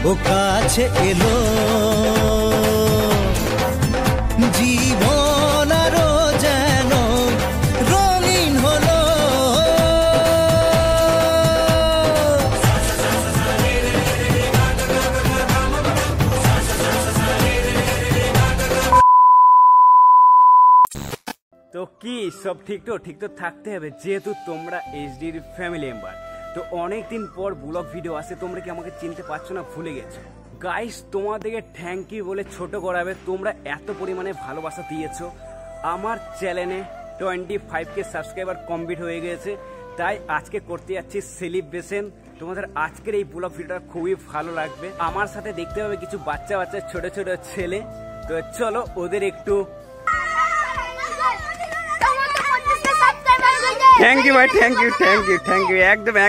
ও কাছে এলো জীবন আরো যেন রঙিন হলো। তো কি সব ঠিক তো থাকতে হবে, যেহেতু তোমরা এইচডির ফ্যামিলি মেম্বার। তো অনেকদিন পর ব্লগ ভিডিও আসে, তোমরা কি আমাকে চিনতে পারছো না, ভুলে গেছো? গাইস তোমাদেরকে থ্যাংক ইউ বলে ছোট করাবে, তোমরা এত পরিমাণে ভালোবাসা দিয়েছো। আমার চ্যানেলে 25K সাবস্ক্রাইবার কমপ্লিট হয়ে গেছে, তাই আজকে করতে যাচ্ছি সেলিব্রেশন। তোমাদের আজকের এই ব্লগ ভিডিওটা খুবই ভালো লাগবে। আমার সাথে দেখতে হবে কিছু বাচ্চা ছোট ছোট ছেলে। তো চলো ওদের একটু থ্যাংক ইউ ভাই, থ্যাংক ইউ।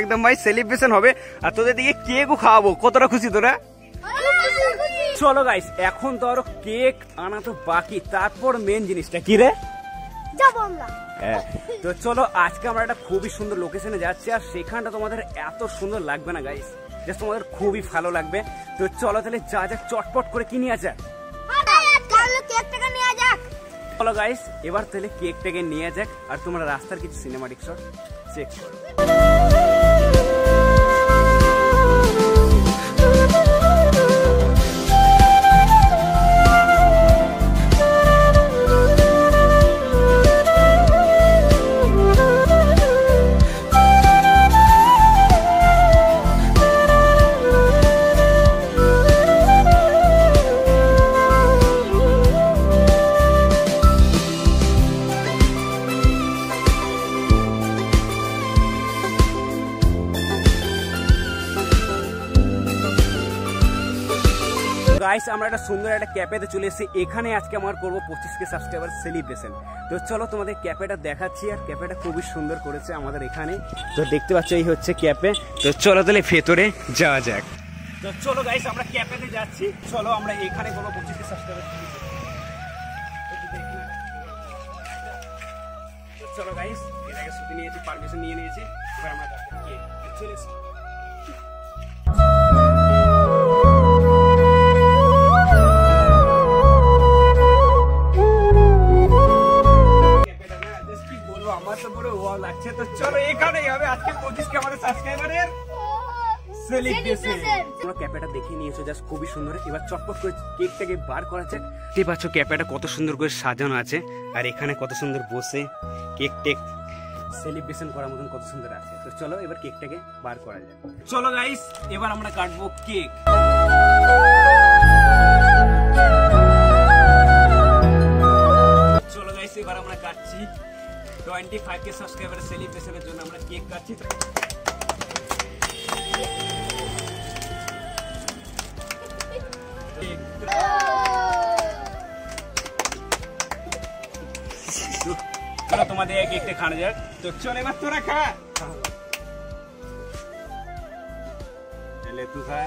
একদম ভাই সেলিব্রেশন হবে, আর তোদের দিকে কেকও খাওয়াবো। কতটা খুশি তোরা? চলো গাইস, এখন তো আরো কেক আনা তো বাকি, তারপর মেন জিনিসটা কি রে যাবো আমরা। হ্যাঁ, তো চলো আজকে আমরা একটা খুবই সুন্দর লোকেশনে যাচ্ছি, আর সেখানটা তোমাদের এত সুন্দর লাগবে না গাইস, জাস্ট তোমাদের খুবই ভালো লাগবে। তো চলো তাহলে যা যাক, চটপট করে কি নিয়ে আসা। চলো গাইস, এবার তাহলে কেকটাকে নিয়ে যাক, আর তোমরা রাস্তার কিছু সিনেমাটিক শট চেক করো। গাইস, আমরা একটা সুন্দর একটা ক্যাফেতে চলে এসেছি। এখানে আজকে আমার করবো 25K সাবস্ক্রাইবার সেলিব্রেশন। তো চলো তোমাদের ক্যাফেটা দেখাচ্ছি, আর ক্যাফেটা খুবই সুন্দর করেছে আমাদের এখানে। তো দেখতে পাচ্ছ এই হচ্ছে ক্যাফে। তো চলো তাহলে ভেতরে যাওয়া যাক। তো চলো গাইস, আমরা ক্যাফেতে যাচ্ছি। চলো আমরা এখানে করবো 25K সাবস্ক্রাইবার। চলো গাইস, এর আগে ছুটি নিয়েছি, পারমিশন নিয়ে নিয়েছি, এবার আমরা চলে এসেছি। আমার তো পুরো ওয়াও লাগছে। তো চলো এখানেই হবে আজকে 25K আমাদের সাবস্ক্রাইবারের সেলিব্রেশন। তোমরা ক্যাফেটা দেখে নিয়েছো, জাস্ট খুবই সুন্দর। এবার চটপট করে কেকটাকে বার করা যাক। দেখতে পাচ্ছ ক্যাফেটা কত সুন্দর করে সাজানো আছে, আর এখানে কত সুন্দর বসে কেক টেক সেলিব্রেশন করার মতন কত সুন্দর আছে। তো চলো এবার কেকটাকে বার করা যাক। চলো গাইস, এবার আমরা কাটবো কেক। চলো গাইস, এবার আমরা কাটছি 25K সাবস্ক্রাইবার সেলিব্রেশনের জন্য আমরা কেক কাটছি। চলো তোমাদের কেকটা খাওয়া যাক। তো চলো এবার তোরা খা, তুই খা।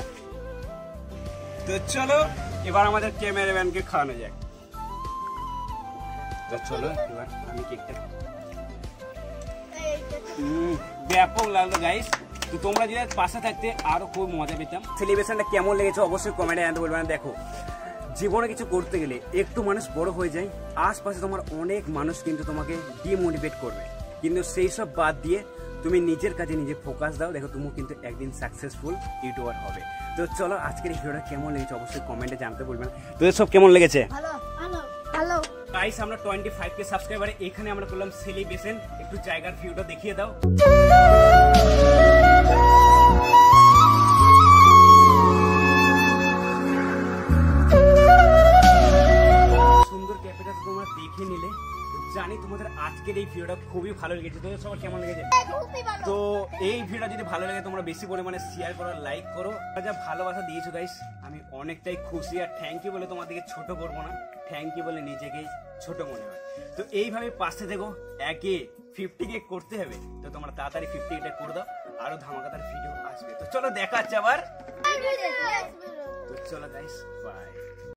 তো চলো এবার আমাদের ক্যামেরাম্যানকে খাওয়ানো যাক। তো চলো এবার আমি কেকটা ব্যাপক লাগলো গাইস। তো তোমরা যদি পাশে থাকতে আরো খুব মজা পেতাম। সেলিব্রেশনটা কেমন লেগেছে অবশ্যই কমেন্টে জানাতে বলবে না। দেখো, জীবনে কিছু করতে গেলে একটু মানুষ বড় হয়ে যায়, আশপাশে তোমার অনেক মানুষ কিন্তু তোমাকে ডিমোটিভেট করবে, কিন্তু সেই সব বাদ দিয়ে তুমি নিজের কাজে নিজে ফোকাস দাও, দেখো তুমি কিন্তু একদিন সাকসেসফুল ইউটিউবার হবে। তো চলো আজকের এই ভিডিওটা কেমন লেগেছে অবশ্যই কমেন্টে জানাতে বলবে না। তোদের সব কেমন লেগেছে? হ্যালো গাইস, আমরা 25K সাবস্ক্রাইবারে এখানে আমরা করলাম সেলিব্রেশন। একটু জায়গার ভিউটা দেখিয়ে দাও। সুন্দর ক্যাফেটা তোমরা দেখে নিলে, জানি তোমাদের আজকের এই ভিডিওটা খুবই ভালো লেগেছে। তোদের সবার কেমন লেগেছে? তো এই ভিডিওটা যদি ভালো লাগে তোমরা বেশি পরিমাণে শেয়ার করো, লাইক করো। যা ভালোবাসা দিয়েছো গাইস, আমি অনেকটাই খুশি। আর থ্যাংক ইউ বলে তোমাদেরকে ছোট করবো না, থ্যাংক ইউ বলে নিজেকেই ছোট মনে হয়। তো এইভাবে পাশে দেখো, একে 50K করতে হবে। তো তোমরা তাড়াতাড়ি 50K করে দাও, আরো ধামাকাদার ভিডিও আসবে। তো চলো দেখা হচ্ছে আবার। তো চলো গাইস, বাই।